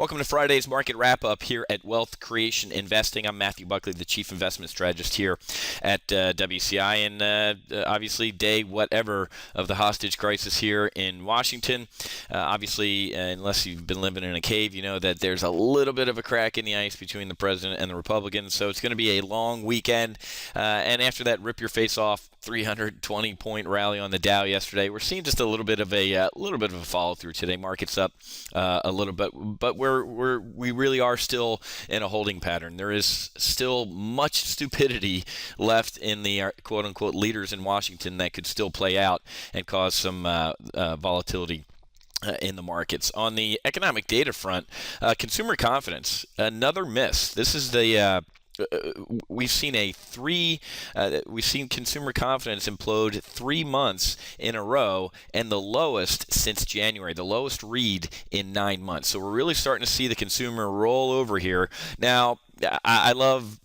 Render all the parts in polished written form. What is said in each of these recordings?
Welcome to Friday's Market Wrap-Up here at Wealth Creation Investing. I'm Matthew Buckley, the Chief Investment Strategist here at WCI, and obviously day whatever of the hostage crisis here in Washington. Obviously, unless you've been living in a cave, you know that there's a little bit of a crack in the ice between the president and the Republicans, so it's going to be a long weekend. And after that rip-your-face-off 320-point rally on the Dow yesterday, we're seeing just a little bit of a follow-through today. Market's up a little bit, but we really are still in a holding pattern. There is still much stupidity left in the quote-unquote leaders in Washington that could still play out and cause some volatility in the markets. On the economic data front, consumer confidence, another miss. This is the we've seen consumer confidence implode 3 months in a row, and the lowest since January, the lowest read in 9 months. So we're really starting to see the consumer roll over here. Now, I love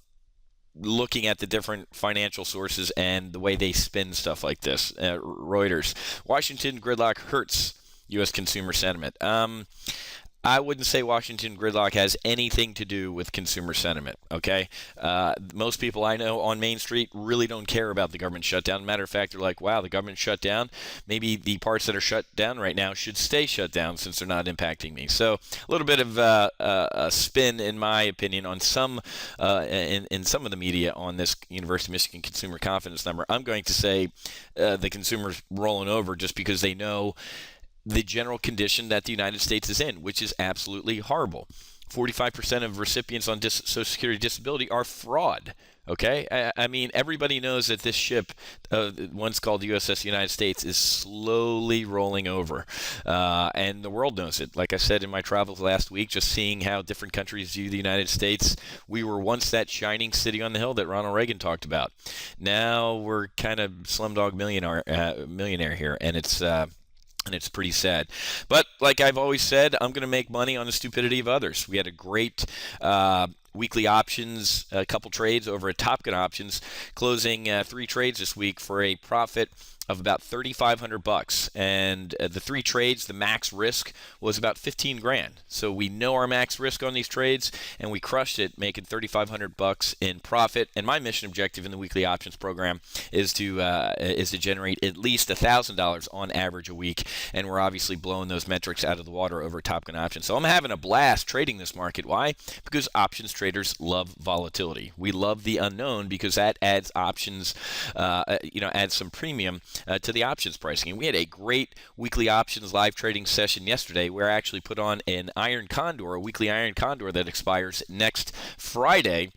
looking at the different financial sources and the way they spin stuff like this. Reuters, Washington gridlock hurts U.S. consumer sentiment. I wouldn't say Washington gridlock has anything to do with consumer sentiment, okay? Most people I know on Main Street really don't care about the government shutdown. Matter of fact, they're like, wow, the government shut down. Maybe the parts that are shut down right now should stay shut down since they're not impacting me. So a little bit of a spin, in my opinion, on some in some of the media on this University of Michigan consumer confidence number. I'm going to say the consumer's rolling over just because they know the general condition that the United States is in, which is absolutely horrible. 45% of recipients on Social Security disability are fraud. Okay? I mean, everybody knows that this ship, once called USS United States, is slowly rolling over. And the world knows it. Like I said in my travels last week, just seeing how different countries view the United States, we were once that shining city on the hill that Ronald Reagan talked about. Now we're kind of slumdog millionaire here, and it's pretty sad. But like I've always said, I'm going to make money on the stupidity of others. We had a great weekly options, a couple trades over at Top Gun Options, closing 3 trades this week for a profit of about $3,500, and the 3 trades, the max risk was about $15,000. So we know our max risk on these trades, and we crushed it, making $3,500 in profit. And my mission objective in the weekly options program is to generate at least $1,000 on average a week, and we're obviously blowing those metrics out of the water over Top Gun Options. So I'm having a blast trading this market. Why? Because options traders love volatility. We love the unknown because that adds options, adds some premium to the options pricing. And we had a great weekly options live trading session yesterday where I actually put on an iron condor, a weekly iron condor that expires next Friday.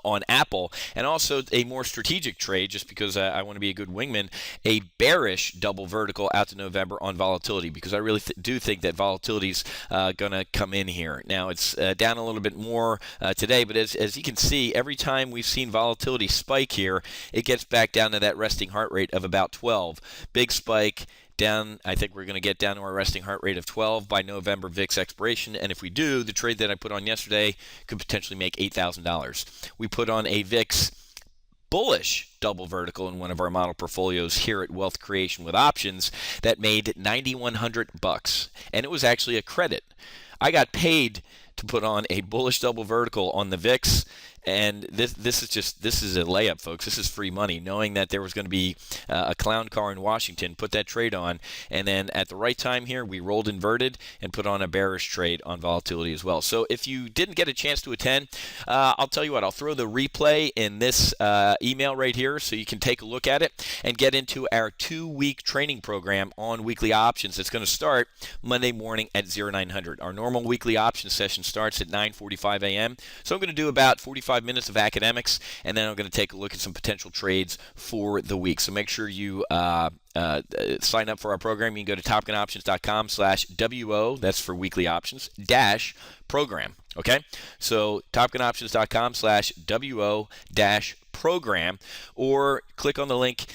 On Apple, and also a more strategic trade, just because I want to be a good wingman, a bearish double vertical out to November on volatility, because I really do think that volatility's going to come in here. Now, it's down a little bit more today, but as you can see, every time we've seen volatility spike here, it gets back down to that resting heart rate of about 12. Big spike. Down, I think we're going to get down to our resting heart rate of 12 by November VIX expiration, and if we do, the trade that I put on yesterday could potentially make $8,000. We put on a VIX bullish double vertical in one of our model portfolios here at Wealth Creation with options that made $9,100, and it was actually a credit. I got paid to put on a bullish double vertical on the VIX, and this is a layup, folks. This is free money, knowing that there was going to be a clown car in Washington. Put that trade on, and then at the right time here, we rolled inverted and put on a bearish trade on volatility as well. So if you didn't get a chance to attend, I'll tell you what, I'll throw the replay in this email right here so you can take a look at it and get into our 2-week training program on weekly options. It's going to start Monday morning at 0900. Our normal weekly options session starts at 9:45 a.m. So I'm going to do about 45 minutes of academics, and then I'm going to take a look at some potential trades for the week. So make sure you sign up for our program. You can go to topgunoptions.com/WO, that's for weekly options, dash program. Okay? So topgunoptions.com/WO dash program, or click on the link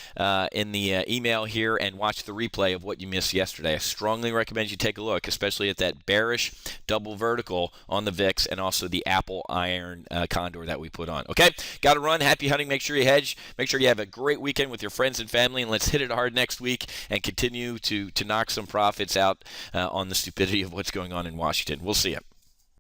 in the email here and watch the replay of what you missed yesterday. I strongly recommend you take a look, especially at that bearish double vertical on the VIX and also the Apple iron condor that we put on. Okay, got to run. Happy hunting. Make sure you hedge. Make sure you have a great weekend with your friends and family, and let's hit it hard next week and continue to knock some profits out on the stupidity of what's going on in Washington. We'll see you.